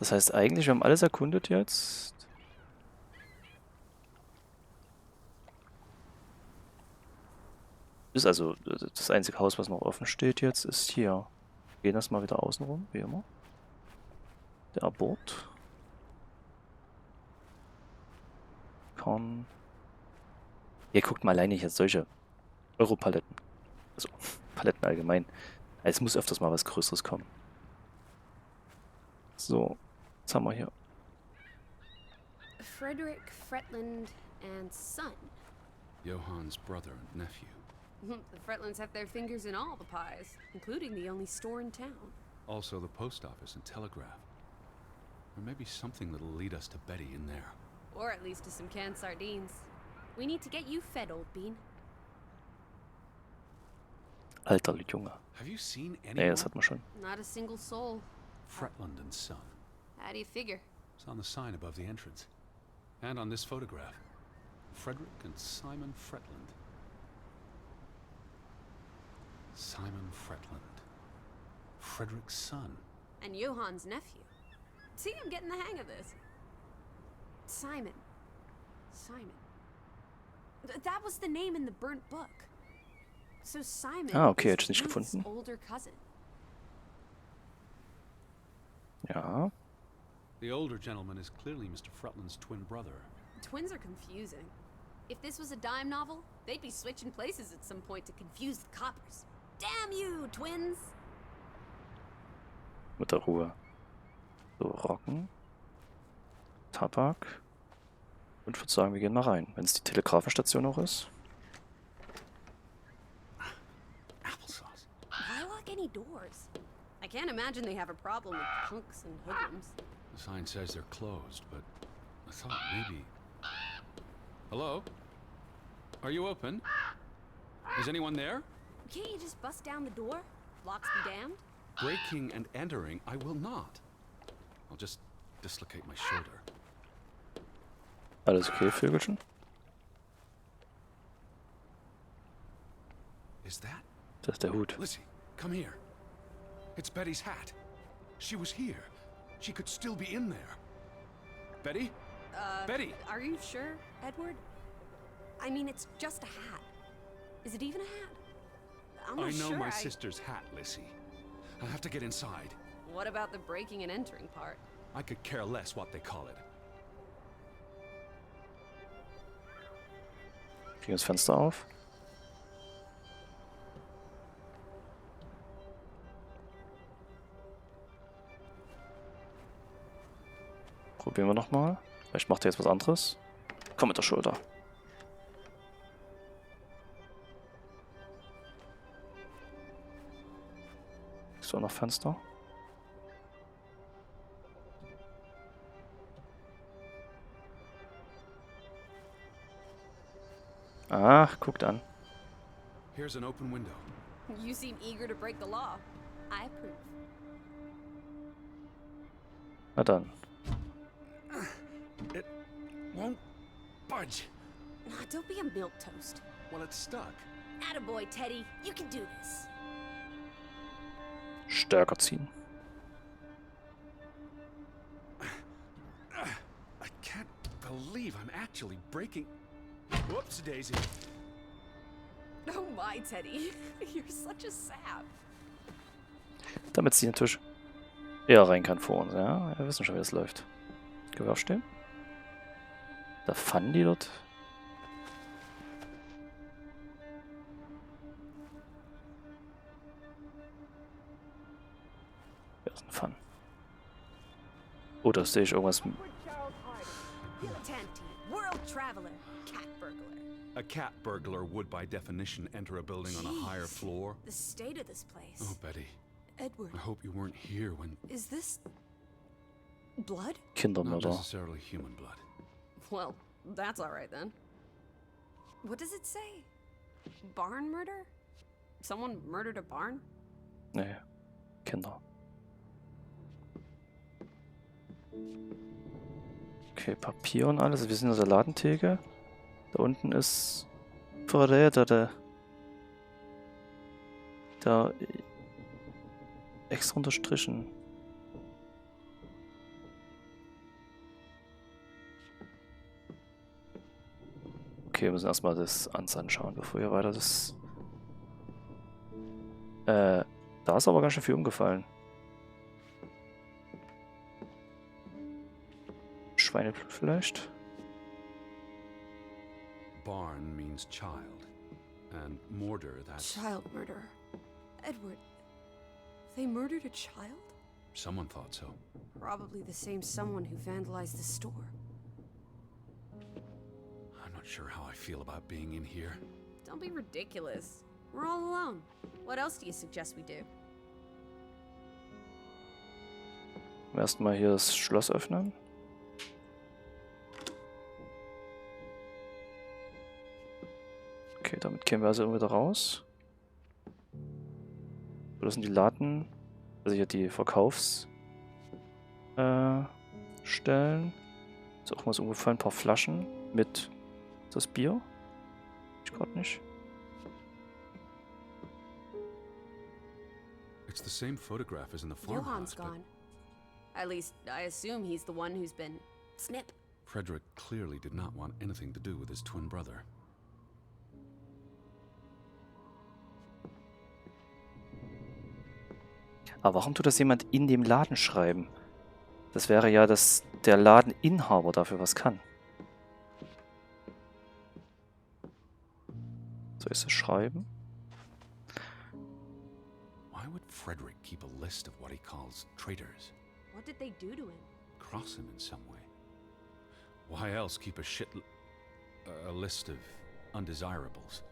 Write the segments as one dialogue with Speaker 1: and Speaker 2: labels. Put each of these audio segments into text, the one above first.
Speaker 1: Das heißt eigentlich, wir haben alles erkundet jetzt. Ist also das einzige Haus, was noch offen steht jetzt, ist hier. Wir gehen erstmal wieder außen rum, wie immer. Der Abort. Korn. Ihr guckt mal alleine jetzt solche Europaletten. Also Paletten allgemein. Es muss öfters mal was Größeres kommen. So, was haben wir hier?
Speaker 2: Frederick Fretland and son.
Speaker 3: Johann's brother and nephew.
Speaker 2: The Fretlands have their fingers in all the pies, including the only store in town.
Speaker 3: Also the post office and telegraph. Or maybe something that'll lead us to Betty in there.
Speaker 2: Or at least to some canned sardines. We need to get you fed, old bean.
Speaker 1: Alter Junge.
Speaker 3: Have you seen
Speaker 1: Nee,
Speaker 3: anyone?
Speaker 1: das hat man schon.
Speaker 2: Not a single soul.
Speaker 3: Fretland and Son.
Speaker 2: How do you figure?
Speaker 3: It's on the sign above the entrance. And on this photograph. Frederick and Simon Fretland. Simon Fretland. Frederick's son.
Speaker 2: And Johann's nephew. See, I'm getting the hang of this. Simon. Simon. That was the name in the burnt book. So Simon
Speaker 1: Okay,
Speaker 2: is
Speaker 1: hätte ich nicht
Speaker 2: Ruth's
Speaker 1: gefunden.
Speaker 2: older cousin.
Speaker 1: Ja.
Speaker 3: The older gentleman is clearly Mr. Fretland's twin brother.
Speaker 2: Twins are confusing. If this was a dime novel, they'd be switching places at some point to confuse the coppers. Damn you, twins!
Speaker 1: Mit der Ruhe. So, Rocken. Tabak. Und ich würde sagen, wir gehen mal rein. Wenn es die Telegrafenstation auch ist.
Speaker 3: Applesauce.
Speaker 2: Why lock any doors? I can't imagine they have a problem with punks and hoodlums.
Speaker 3: The sign says they're closed, but I thought maybe... Hello? Are you open? Is anyone there?
Speaker 2: Can't you just bust down the door? Locks be damned.
Speaker 3: Breaking and entering, I will not. I'll just dislocate my shoulder.
Speaker 1: Alles okay, Vögelchen?
Speaker 3: Is that?
Speaker 1: Das ist der Hut.
Speaker 3: Lizzie, come here. It's Betty's hat. She was here. She could still be in there. Betty? Betty!
Speaker 2: Are you sure, Edward? I mean, it's just a hat. Is it even a hat? I'm not
Speaker 3: I know
Speaker 2: sure.
Speaker 3: my sister's hat, Lizzie. I have to get inside.
Speaker 2: What about the breaking and entering part?
Speaker 3: I could care less what they call it.
Speaker 1: Kriegen das Fenster auf. Probieren wir nochmal. Vielleicht macht er jetzt was anderes. Komm mit der Schulter. Ist da noch Fenster? Ach, guckt an.
Speaker 3: Here's an open window.
Speaker 2: You seem eager to break the law. I approve.
Speaker 1: Na dann.
Speaker 3: It won't budge.
Speaker 2: Nah, don't be a milquetoast.
Speaker 3: Well, it's stuck.
Speaker 2: Attaboy, Teddy. You can do this.
Speaker 1: Stärker ziehen.
Speaker 3: I can't believe I'm actually breaking... Whoops, Daisy.
Speaker 2: Oh my, Teddy. You're such a sap.
Speaker 1: Damit sie natürlich eher rein kann vor uns. Ja, wir wissen schon, wie das läuft. Gehör stehen. Da fanden die dort. Wer ist ein Fun? Oh, da sehe ich irgendwas.
Speaker 2: Tanti, world traveler, cat burglar.
Speaker 3: A cat burglar would by definition enter a building on a higher
Speaker 2: Jeez.
Speaker 3: floor.
Speaker 2: The state of this place.
Speaker 3: Oh, Betty,
Speaker 2: Edward,
Speaker 3: I hope you weren't here when...
Speaker 2: is this blood?
Speaker 3: Not
Speaker 1: Kindermörder.
Speaker 3: necessarily human blood.
Speaker 2: Well, that's all right then. What does it say? Barn murder? Someone murdered a barn?
Speaker 1: Nee, Kinder. Okay, Papier und alles. Wir sind in der Ladentheke. Da unten ist Verräter, der extra unterstrichen. Okay, wir müssen erstmal das uns anschauen, bevor wir weiter das... da ist aber ganz schön viel umgefallen. Schweineblut vielleicht?
Speaker 3: Barn means child, and mortar, that's...
Speaker 2: Child murder. Edward, they murdered a child?
Speaker 3: Someone thought so.
Speaker 2: Probably the same someone who vandalized the store.
Speaker 3: I'm not sure how I feel about being in here.
Speaker 2: Don't be ridiculous. We're all alone. What else do you suggest we do?
Speaker 1: Erstmal hier das Schloss öffnen. Okay, damit kämen wir also irgendwie wieder raus. So, das sind die Laden, also hier die Verkaufsstellen. Ist auch mal so ungefähr ein paar Flaschen mit das Bier. Ich gerade nicht.
Speaker 3: It's the same photograph as in the
Speaker 2: Johan's
Speaker 3: farmhouse, but
Speaker 2: gone. At least, I assume he's the one who's been... Snip.
Speaker 3: Frederick clearly did not want anything to do with his twin brother.
Speaker 1: Aber warum tut das jemand in dem Laden schreiben? Das wäre ja, dass der Ladeninhaber dafür was kann. Soll ich das schreiben?
Speaker 3: Why would Frederick keep a list of what he calls traitors?
Speaker 2: What did they do to him?
Speaker 3: Cross him in some way. Why else keep a list of undesirables?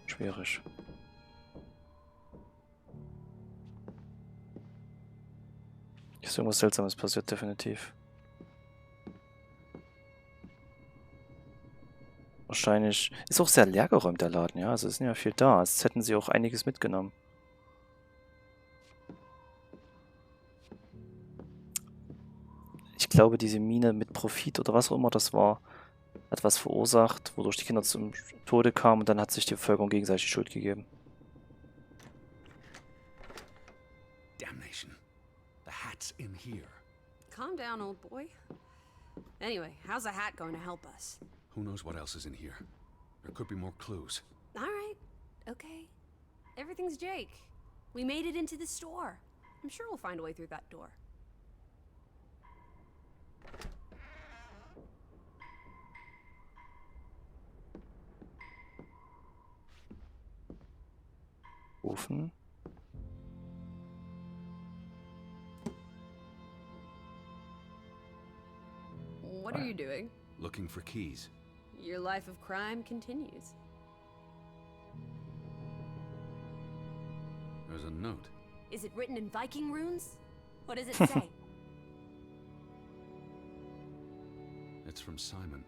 Speaker 1: Schwierig. Ist irgendwas Seltsames passiert, definitiv. Wahrscheinlich. Ist auch sehr leergeräumt, der Laden, ja. Also es ist nicht mehr viel da. Als hätten sie auch einiges mitgenommen. Ich glaube, diese Mine mit Profit oder was auch immer das war, hat was verursacht, wodurch die Kinder zum Tode kamen und dann hat sich die Bevölkerung gegenseitig die Schuld gegeben.
Speaker 3: Damnation. The hat's in here.
Speaker 2: Calm down, old boy. Anyway, how's a hat going to help us?
Speaker 3: Who knows what else is in here? There could be more clues.
Speaker 2: All right. Okay. Everything's Jake. We made it into the store. I'm sure we'll find a way through that door.
Speaker 1: Ofen.
Speaker 2: What are you doing?
Speaker 3: Looking for keys.
Speaker 2: Your life of crime continues.
Speaker 3: There's a note.
Speaker 2: Is it written in Viking runes? What does it say?
Speaker 3: It's from Simon.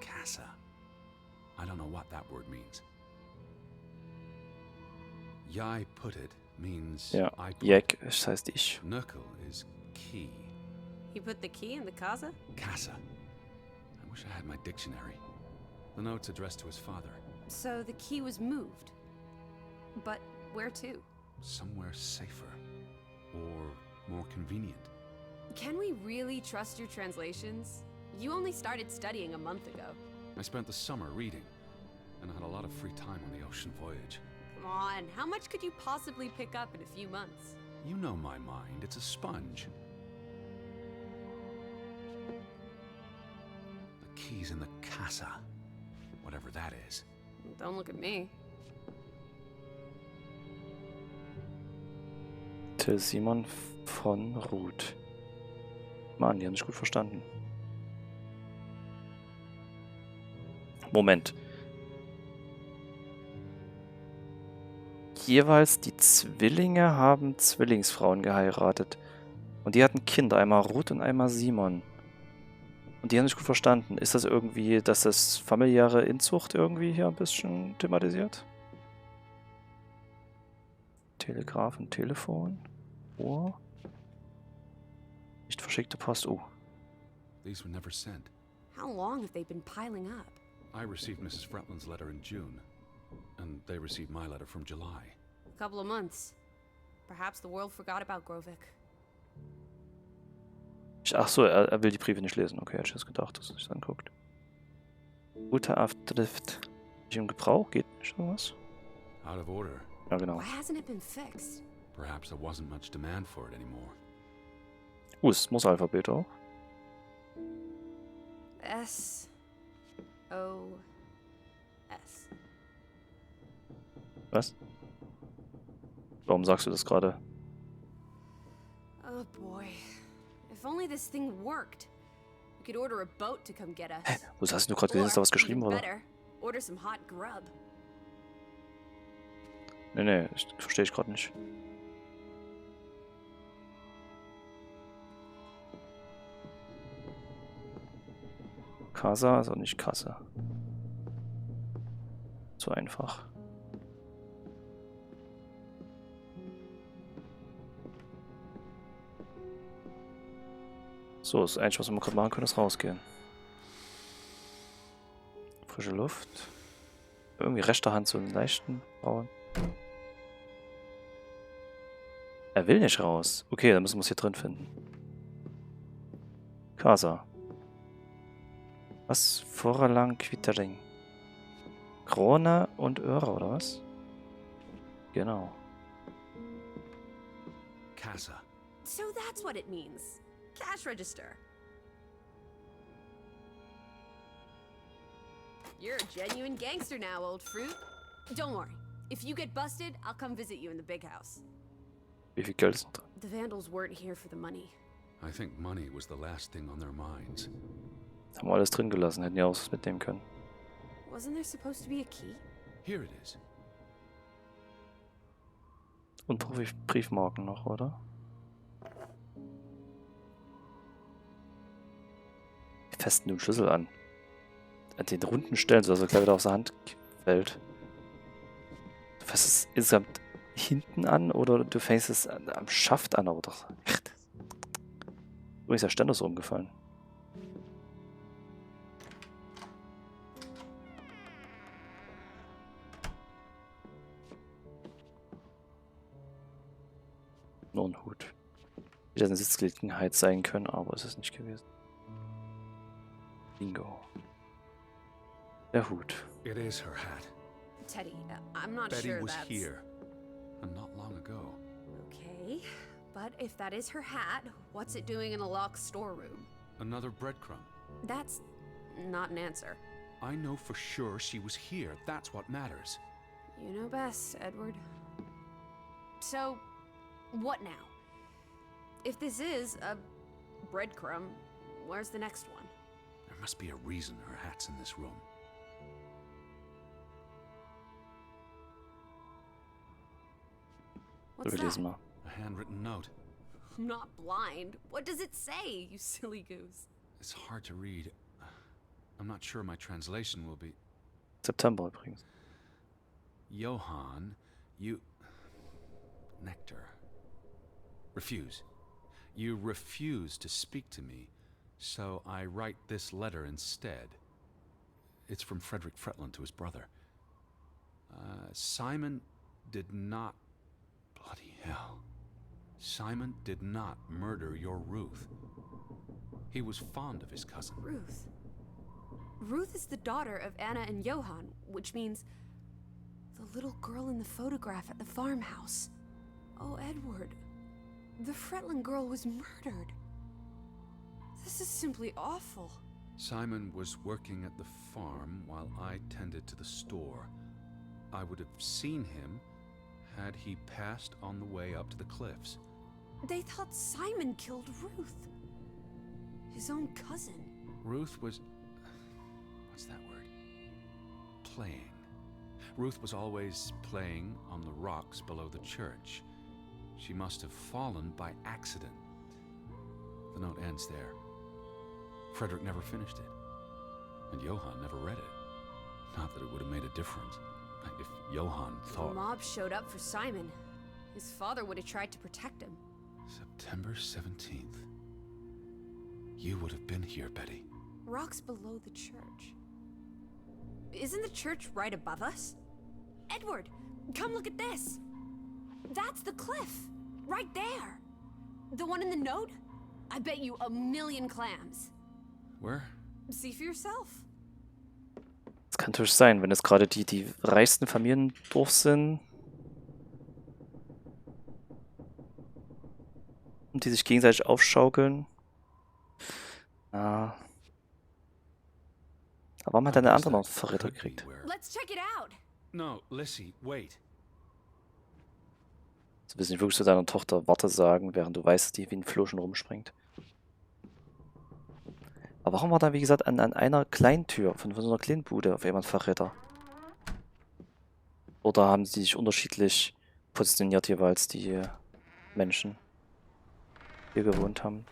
Speaker 3: Casa. I don't know what that word means. Yai put it means
Speaker 1: Ja,
Speaker 3: I put.
Speaker 1: Jack, das heißt ich.
Speaker 3: Knuckle is key.
Speaker 2: He put the key in the casa?
Speaker 3: Casa. I wish I had my dictionary. The note's addressed to his father.
Speaker 2: So the key was moved. But where to?
Speaker 3: Somewhere safer. Or more convenient.
Speaker 2: Can we really trust your translations? You only started studying a month ago.
Speaker 3: I spent the summer reading, and I had a lot of free time on the ocean voyage.
Speaker 2: Come on, how much could you possibly pick up in a few months?
Speaker 3: You know my mind, it's a sponge. The key's in the casa, whatever that is.
Speaker 2: Don't look at me.
Speaker 1: Till Simon von Ruth. Mann, die haben sich gut verstanden. Moment. Jeweils die Zwillinge haben Zwillingsfrauen geheiratet. Und die hatten Kinder, einmal Ruth und einmal Simon. Und die haben sich gut verstanden. Ist das irgendwie, dass das familiäre Inzucht irgendwie hier ein bisschen thematisiert? Telegraph und Telefon. Oh. Nicht verschickte Post. Oh.
Speaker 3: These were never sent.
Speaker 2: How long have they been piling up?
Speaker 3: I received Mrs. Fretland's letter in June, and they received my letter from July.
Speaker 2: A couple of months. Perhaps the world forgot about Grovik.
Speaker 1: Ach so, er will die Briefe nicht lesen. Okay, hätte ich das gedacht, dass er sich das anguckt. Gute Auftrift. Nicht im Gebrauch? Geht nicht irgendwas?
Speaker 3: Out of order.
Speaker 1: Ja, genau.
Speaker 2: Why hasn't it been fixed?
Speaker 3: Perhaps there wasn't much demand for it anymore.
Speaker 1: Das Muss-Alphabet auch.
Speaker 2: S. O. S.
Speaker 1: Was? Warum sagst du das gerade?
Speaker 2: Oh boy. If only this thing worked. We could order a boat to come get us.
Speaker 1: Hä? Was hast du gerade gesehen, dass da was geschrieben
Speaker 2: even
Speaker 1: wurde?
Speaker 2: better, order some hot grub.
Speaker 1: Nee, verstehe ich gerade nicht. Casa, also nicht Kasse. Zu einfach. So, das Einzige, was wir gerade machen können, ist rausgehen. Frische Luft. Irgendwie rechter Hand so einen leichten Brauen. Er will nicht raus. Okay, dann müssen wir es hier drin finden. Casa. Was? Vorlang Quittering. Krone und Öre, oder was? Genau.
Speaker 3: Casa.
Speaker 2: So that's what it means. Cash register. You're a genuine gangster now, old fruit. Don't worry. If you get busted, I'll come visit you in the big house.
Speaker 1: Wie viel Geld ist noch drin?
Speaker 2: The vandals weren't here for the money.
Speaker 3: I think money was the last thing on their minds.
Speaker 1: Haben wir alles drin gelassen, hätten ja auch was mitnehmen können.
Speaker 2: Wasn't there supposed to be a key?
Speaker 3: Here it is.
Speaker 1: Und Briefmarken noch, oder? Wir festen den Schlüssel an. An den runden Stellen, sodass er gleich wieder aus der Hand fällt. Du fängst es insgesamt hinten an oder du fängst es am Schaft an, aber doch. Übrigens, der Ständer ist umgefallen. Nur ein Hut. Hätte eine Sitzgelegenheit sein können, aber es ist nicht gewesen. Bingo. Der Hut.
Speaker 3: It is her hat.
Speaker 2: Teddy, I'm not
Speaker 3: Betty
Speaker 2: sure
Speaker 3: was
Speaker 2: that's...
Speaker 3: here, and not long ago.
Speaker 2: Okay, but if that is her hat, what's it doing in a locked storeroom?
Speaker 3: Another breadcrumb.
Speaker 2: That's not an answer.
Speaker 3: I know for sure she was here. That's what matters.
Speaker 2: You know best, Edward. So, what now? If this is a breadcrumb, where's the next one?
Speaker 3: There must be a reason her hat's in this room.
Speaker 2: What's
Speaker 1: Überlesen
Speaker 2: that?
Speaker 1: mal.
Speaker 3: A handwritten note.
Speaker 2: I'm not blind. What does it say, you silly goose?
Speaker 3: It's hard to read. I'm not sure my translation will be...
Speaker 1: September übrigens.
Speaker 3: Johann, you... Nectar. Refuse. You refuse to speak to me, so I write this letter instead. It's from Frederick Fretland to his brother. Simon did not... Bloody hell. Simon did not murder your Ruth. He was fond of his cousin.
Speaker 2: Ruth. Ruth is the daughter of Anna and Johann, which means the little girl in the photograph at the farmhouse. Oh, Edward. The Fretland girl was murdered. This is simply awful.
Speaker 3: Simon was working at the farm while I tended to the store. I would have seen him had he passed on the way up to the cliffs.
Speaker 2: They thought Simon killed Ruth. His own cousin.
Speaker 3: Ruth was... what's that word? Playing. Ruth was always playing on the rocks below the church. She must have fallen by accident. The note ends there. Frederick never finished it. And Johann never read it. Not that it would have made a difference. If Johann
Speaker 2: The
Speaker 3: thought...
Speaker 2: mob showed up for Simon. His father would have tried to protect him.
Speaker 3: September 17th. You would have been here, Betty.
Speaker 2: Rocks below the church. Isn't the church right above us? Edward, come look at this. That's the cliff. Right there. The one in the note? I bet you 1,000,000 clams.
Speaker 3: Where?
Speaker 2: See for yourself.
Speaker 1: Das kann natürlich sein, wenn es gerade die reichsten Familien durch sind. Und die sich gegenseitig aufschaukeln. Ah. Aber warum hat er eine andere noch Verräter gekriegt?
Speaker 2: Let's check it out.
Speaker 3: No, Lissy, wait.
Speaker 1: Du willst nicht wirklich zu deiner Tochter Warte sagen, während du weißt, dass die wie ein Floh schon rumspringt. Aber warum war da, wie gesagt, an einer kleinen Tür von so einer kleinen Bude auf einmal ein Verräter? Oder haben sie sich unterschiedlich positioniert jeweils, die Menschen, die hier gewohnt haben?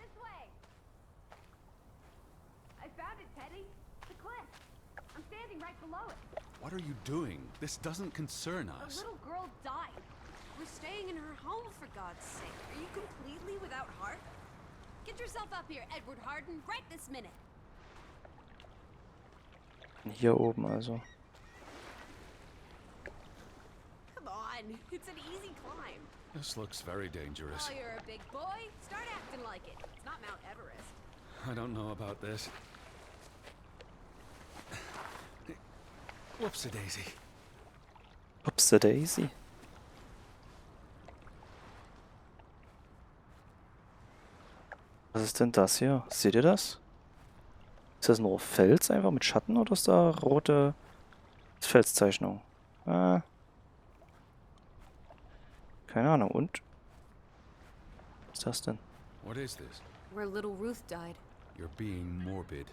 Speaker 3: What are you doing? This doesn't concern
Speaker 2: A
Speaker 3: us.
Speaker 2: little girl died. We're staying in her home, for God's sake. Are you completely without heart? Get yourself up here, Edward Harden, right this minute.
Speaker 1: Hier oben also.
Speaker 2: Come on, it's an easy climb.
Speaker 3: This looks very dangerous.
Speaker 2: Oh, you're a big boy. Start acting like it. It's not Mount Everest.
Speaker 3: I don't know about this. Whoopsie-daisy.
Speaker 1: Upsa-Daisy. Was ist denn das hier? Seht ihr das? Ist das nur Fels einfach mit Schatten oder ist da rote Felszeichnung? Keine Ahnung. Und? Was ist das denn?
Speaker 3: What is this?
Speaker 2: Where little Ruth died.
Speaker 3: You're being morbid.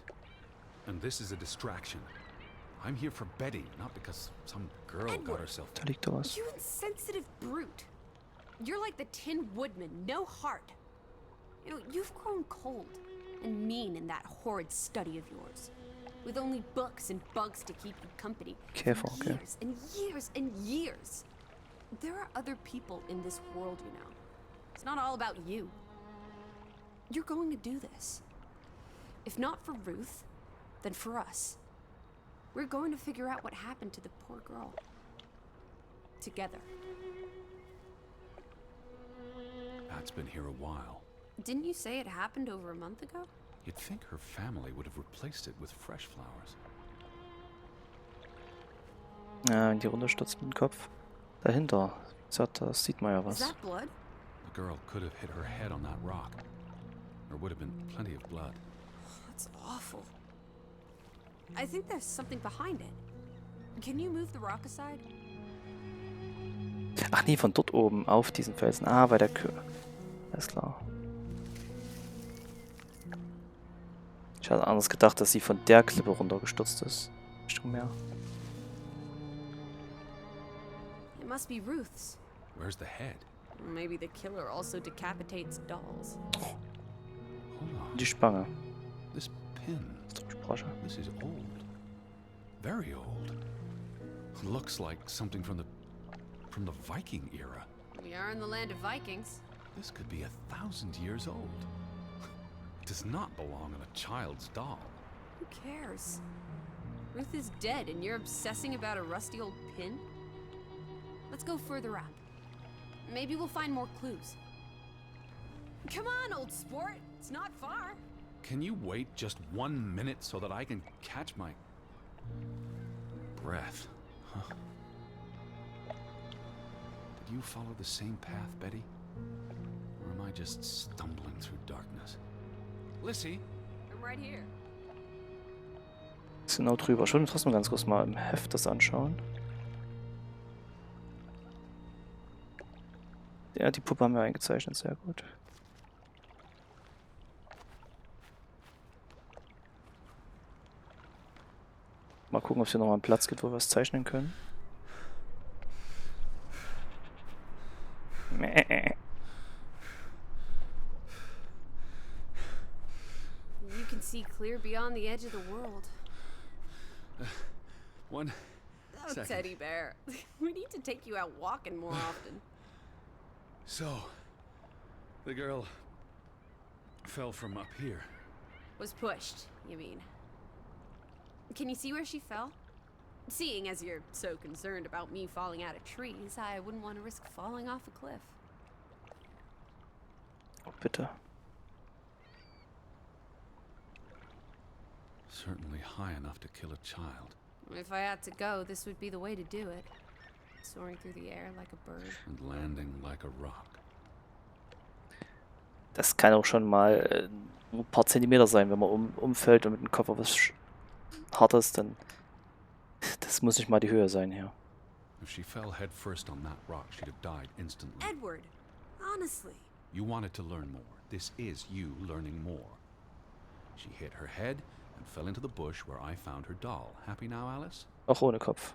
Speaker 3: And this is a distraction. I'm here for Betty, not because some girl got herself...
Speaker 1: Da liegt da was.
Speaker 2: You insensitive brute. You're like the Tin Woodman, no heart. You know, you've grown cold and mean in that horrid study of yours. With only books and bugs to keep you company.
Speaker 1: Careful,
Speaker 2: for
Speaker 1: okay.
Speaker 2: years and years and years. There are other people in this world, you know. It's not all about you. You're going to do this. If not for Ruth, then for us. We're going to figure out what happened to the poor girl. Together.
Speaker 3: Pat's been here a while.
Speaker 2: Didn't you say it happened over a month ago?
Speaker 3: You'd think her family would have replaced it with fresh flowers.
Speaker 1: Ja, die runterstürzt mit dem Kopf. Dahinter. Wie gesagt, da sieht man ja
Speaker 2: Is
Speaker 1: was.
Speaker 2: that blood?
Speaker 3: The girl could have hit her head on that rock. There would have been plenty of blood.
Speaker 2: That's awful. I think there's something behind it. Can you move the rock aside?
Speaker 1: Ach nee, von dort oben auf diesen Felsen. Ah, bei der Kühe. Alles klar. Ich hatte anders gedacht, dass sie von der Klippe runtergestürzt ist. Richtung Meer.
Speaker 2: It must be Ruth's.
Speaker 3: Where's the head?
Speaker 2: Maybe the killer also decapitates dolls.
Speaker 3: Hold on.
Speaker 1: Die Spange.
Speaker 3: This pin.
Speaker 1: Strutsprosche.
Speaker 3: This is old. Very old. Looks like something from the Viking era.
Speaker 2: We are in the land of Vikings.
Speaker 3: This could be 1,000 years old. It does not belong on a child's doll.
Speaker 2: Who cares? Ruth is dead and you're obsessing about a rusty old pin? Let's go further up. Maybe we'll find more clues. Come on, old sport. It's not far.
Speaker 3: Can you wait just 1 minute so that I can catch my breath? Huh. Did you follow the same path, Betty? Or am I just stumbling through darkness? Lissy?
Speaker 2: I'm right here.
Speaker 1: Ist genau drüber. Ich würde mir trotzdem ganz kurz mal im Heft das anschauen. Ja, die Puppe haben wir eingezeichnet, sehr gut. Mal gucken, ob es hier nochmal einen Platz gibt, wo wir was zeichnen können.
Speaker 2: You can see clear beyond the edge of the world.
Speaker 3: One
Speaker 2: Oh,
Speaker 3: second.
Speaker 2: Teddy Bear. We need to take you out walking more often.
Speaker 3: So, the girl fell from up here.
Speaker 2: Was pushed, you mean? Can you see where she fell? Seeing as you're so concerned about me falling out of trees, I wouldn't want to risk falling off a cliff.
Speaker 1: Oh, bitte.
Speaker 3: Certainly high enough to kill a child.
Speaker 2: If I had to go, this would be the way to do it. Soaring through the air like a bird.
Speaker 3: And landing like a rock.
Speaker 1: Das kann auch schon mal ein paar Zentimeter sein, wenn man umfällt und mit dem Kopf auf was Hartes, dann das muss nicht mal die Höhe sein hier.
Speaker 3: If she fell head first on that rock, she'd have died instantly.
Speaker 2: Edward, honestly.
Speaker 3: You wanted to learn more. This is you learning more. She hit her head and fell into the bush where I found her doll. Happy now, Alice?
Speaker 1: Auch ohne Kopf.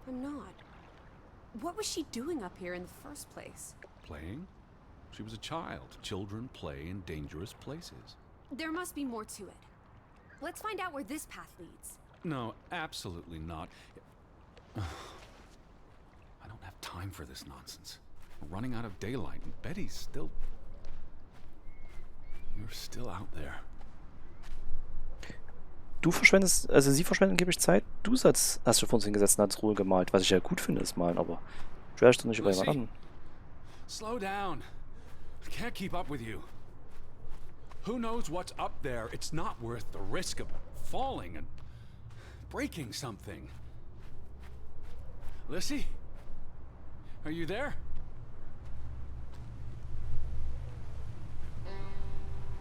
Speaker 2: I'm not. What was she doing up here in the first place?
Speaker 3: Playing? She was a child. Children play in dangerous places.
Speaker 2: There must be more to it. Let's find out where this path leads.
Speaker 3: No, absolutely not. I don't have time for this nonsense. We're running out of daylight, and Betty's still... You're still out there.
Speaker 1: Du verschwendest, also sie verschwendet angeblich Zeit. Du hast schon vor uns hingesetzt und hast Ruhe gemalt. Was ich ja gut finde, ist malen, aber schwer dich doch nicht über jemand an.
Speaker 3: Slow down. I can't keep up with you. Who knows what's up there? It's not worth the risk of falling and breaking something. Lissy? Are you there?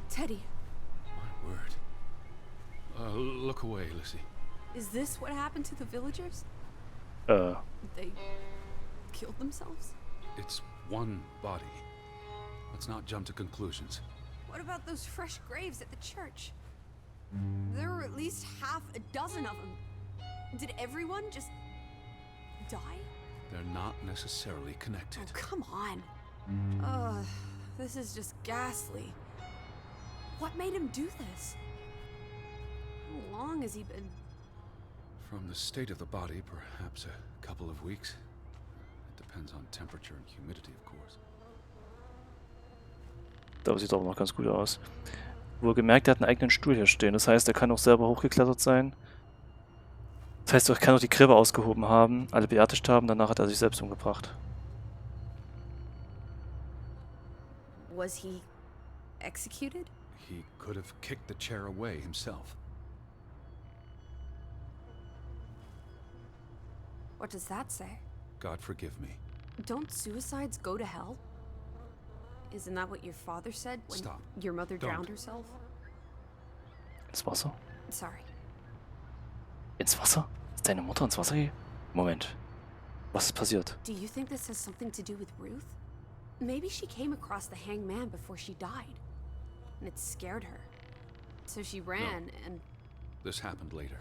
Speaker 2: Teddy,
Speaker 3: My word. Look away, Lissy.
Speaker 2: is this what happened to the villagers? They killed themselves?
Speaker 3: It's one body. Let's not jump to conclusions.
Speaker 2: What about those fresh graves at the church? There were at least half a dozen of them. Did everyone just die?
Speaker 3: They're not necessarily connected.
Speaker 2: Oh, come on. This is just ghastly. What made him do this? How long has he been?
Speaker 3: From the state of the body, perhaps a couple of weeks. It depends on temperature and humidity, of course.
Speaker 1: Da sieht aber noch ganz gut aus. Wohlgemerkt, er hat einen eigenen Stuhl hier stehen. Das heißt, er kann auch selber hochgeklettert sein. Das heißt, er kann auch die Gräber ausgehoben haben, alle beerdigt haben, danach hat er sich selbst umgebracht.
Speaker 2: Was he executed?
Speaker 3: He could have kicked the chair away himself.
Speaker 2: What does that say?
Speaker 3: God forgive me.
Speaker 2: Don't suicides go to hell? Isn't that what your father said when
Speaker 3: Stop.
Speaker 2: your mother
Speaker 3: Don't.
Speaker 2: drowned herself?
Speaker 1: Ins Wasser?
Speaker 2: Sorry.
Speaker 1: Ins Wasser? Ist deine Mutter ins Wasser gegangen? Moment. Was ist passiert?
Speaker 2: Do you think this has something to do with Ruth? Maybe she came across the hanged man before she died, and it scared her. So she ran, and
Speaker 3: This happened later.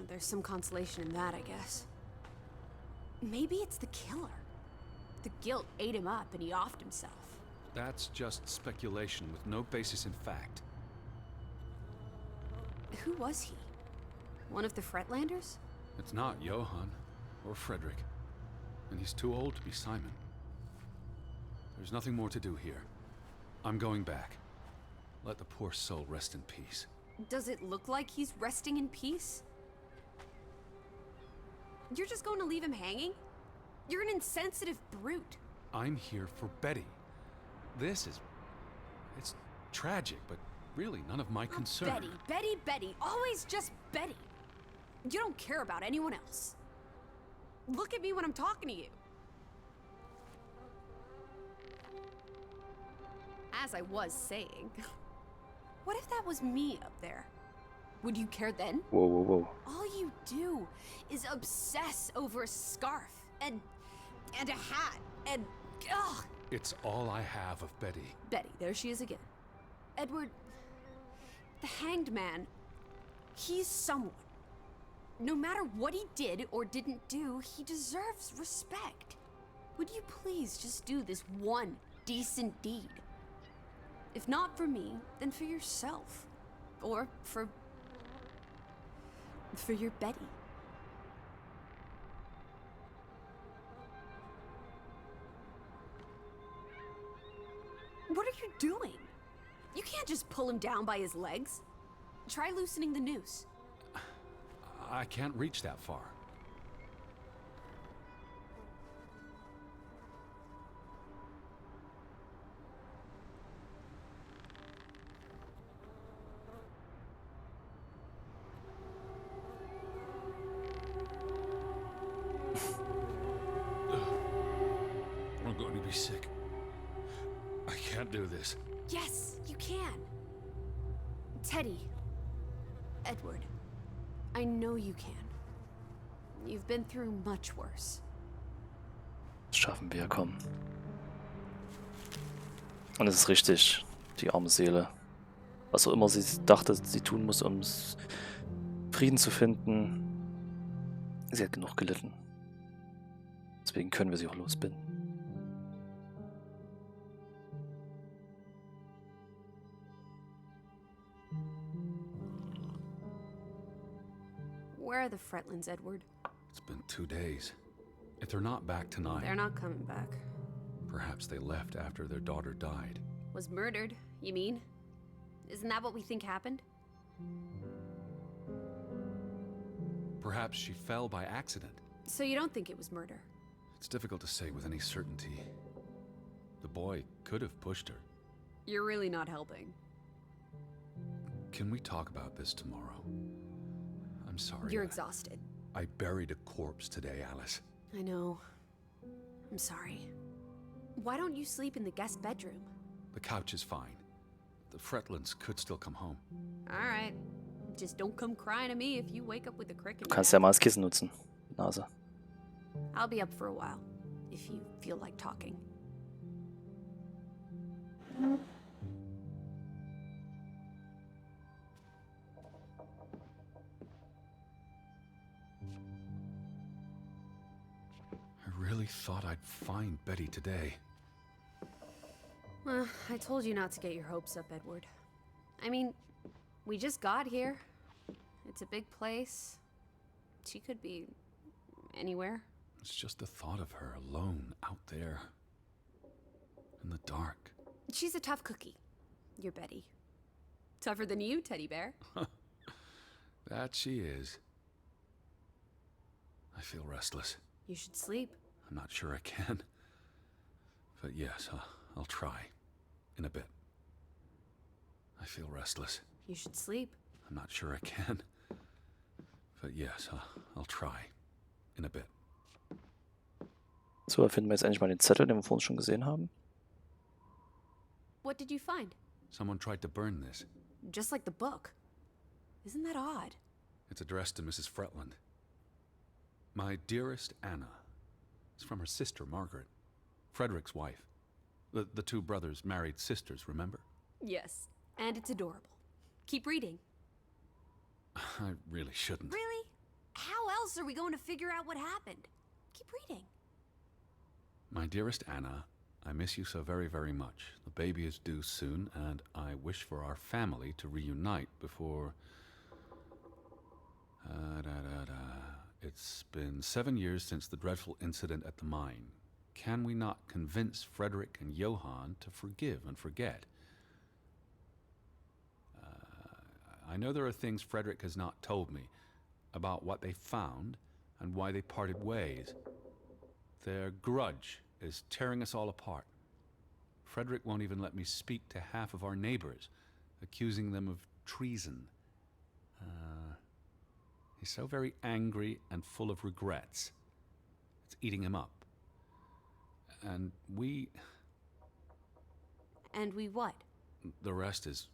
Speaker 2: there's some consolation in that, I guess. Maybe it's the killer. The guilt ate him up, and he offed himself.
Speaker 3: That's just speculation with no basis in fact.
Speaker 2: Who was he? One of the Fretlanders?
Speaker 3: It's not Johann or Frederick, and he's too old to be Simon. There's nothing more to do here. I'm going back. Let the poor soul rest in peace.
Speaker 2: Does it look like he's resting in peace? You're just going to leave him hanging? You're an insensitive brute.
Speaker 3: I'm here for Betty. It's tragic, but really none of my concern.
Speaker 2: Betty, Betty, Betty. Always just Betty. You don't care about anyone else. Look at me when I'm talking to you. As I was saying, what if that was me up there? Would you care then?
Speaker 1: Whoa, whoa, whoa.
Speaker 2: All you do is obsess over a scarf and a hat and ugh.
Speaker 3: It's all I have of Betty.
Speaker 2: Betty, there she is again. Edward, the hanged man, he's someone. No matter what he did or didn't do, he deserves respect. Would you please just do this one decent deed? If not for me, then for yourself. Or for your Betty. What are you doing? You can't just pull him down by his legs. Try loosening the noose.
Speaker 3: I can't reach that far. I'm going to be sick. I can't do this.
Speaker 2: Yes, you can. Teddy. Edward. I know you can. You've been through much worse.
Speaker 1: Das schaffen wir, komm. Und es ist richtig, die arme Seele. Was auch immer sie dachte, sie tun muss, um Frieden zu finden. Sie hat genug gelitten. Deswegen können wir sie auch losbinden.
Speaker 2: Where are the Fretlands, Edward?
Speaker 3: It's been 2 days. If they're not back tonight,
Speaker 2: They're not coming back.
Speaker 3: perhaps they left after their daughter died.
Speaker 2: Was murdered, you mean? Isn't that what we think happened?
Speaker 3: Perhaps she fell by accident.
Speaker 2: So you don't think it was murder?
Speaker 3: It's difficult to say with any certainty. The boy could have pushed her.
Speaker 2: You're really not helping.
Speaker 3: Can we talk about this tomorrow? I'm sorry.
Speaker 2: You're exhausted.
Speaker 3: I buried a corpse today, Alice.
Speaker 2: I know. I'm sorry. Why don't you sleep in the guest bedroom?
Speaker 3: The couch is fine. The Fretlands could still come home.
Speaker 2: All right. Just don't come crying to me if you wake up with a crick in
Speaker 1: Du
Speaker 2: your
Speaker 1: kannst ja
Speaker 2: neck.
Speaker 1: mal als Kissen nutzen. Nase.
Speaker 2: I'll be up for a while, if you feel like talking.
Speaker 3: I really thought I'd find Betty today.
Speaker 2: Well, I told you not to get your hopes up, Edward. I mean, we just got here. It's a big place. She could be anywhere.
Speaker 3: It's just the thought of her alone out there. In the dark.
Speaker 2: She's a tough cookie. Your Betty. Tougher than you, teddy bear.
Speaker 3: That she is. I feel restless.
Speaker 2: You should sleep.
Speaker 3: I'm not sure I can. But yes, I'll try. In a bit. I feel restless.
Speaker 2: You should sleep.
Speaker 3: I'm not sure I can. But yes, I'll try. In a bit.
Speaker 1: So, da finden wir jetzt endlich mal den Zettel, den wir vorhin schon gesehen haben.
Speaker 2: What did you find?
Speaker 3: Someone tried to burn this.
Speaker 2: Just like the book. Isn't that odd?
Speaker 3: It's addressed to Mrs. Fretland. My dearest Anna. It's from her sister, Margaret. Frederick's wife. The two brothers married sisters, remember?
Speaker 2: Yes, and it's adorable. Keep reading.
Speaker 3: I really shouldn't.
Speaker 2: Really? How else are we going to figure out what happened? Keep reading.
Speaker 3: My dearest Anna, I miss you so very, very much. The baby is due soon, and I wish for our family to reunite before... It's been 7 years since the dreadful incident at the mine. Can we not convince Frederick and Johann to forgive and forget? I know there are things Frederick has not told me about what they found and why they parted ways. Their grudge is tearing us all apart. Frederick won't even let me speak to half of our neighbors, accusing them of treason. He's so very angry and full of regrets. It's eating him up. And we...
Speaker 2: And we what?
Speaker 3: The rest is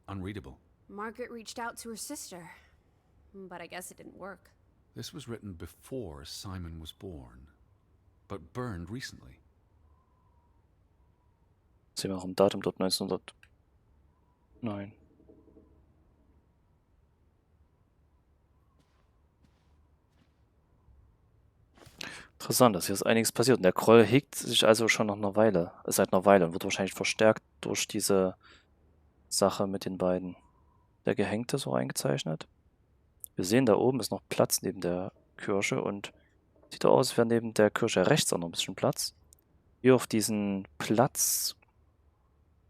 Speaker 3: unreadable.
Speaker 2: Margaret reached out to her sister, but I guess it didn't work.
Speaker 3: This was written before Simon was born, but burned recently.
Speaker 1: Sehen wir auch im Datum dort 1909. Interessant, dass hier ist einiges passiert. Und der Groll hegt sich also schon nach einer Weile, seit einer Weile und wird wahrscheinlich verstärkt durch diese Sache mit den beiden. Der Gehängte so eingezeichnet. Wir sehen, da oben ist noch Platz neben der Kirche und sieht aus, als wäre neben der Kirche rechts auch noch ein bisschen Platz. Hier auf diesen Platz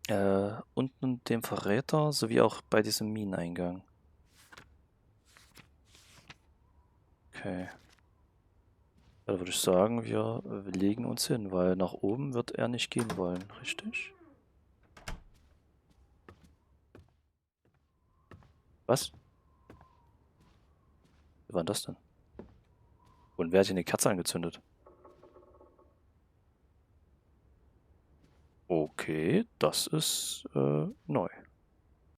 Speaker 1: Unten dem Verräter, sowie auch bei diesem Mineneingang. Okay. Da würde ich sagen, wir legen uns hin, weil nach oben wird er nicht gehen wollen, richtig? Was? Wie war denn das denn? Und wer hat hier eine Kerze angezündet? Okay, das ist neu.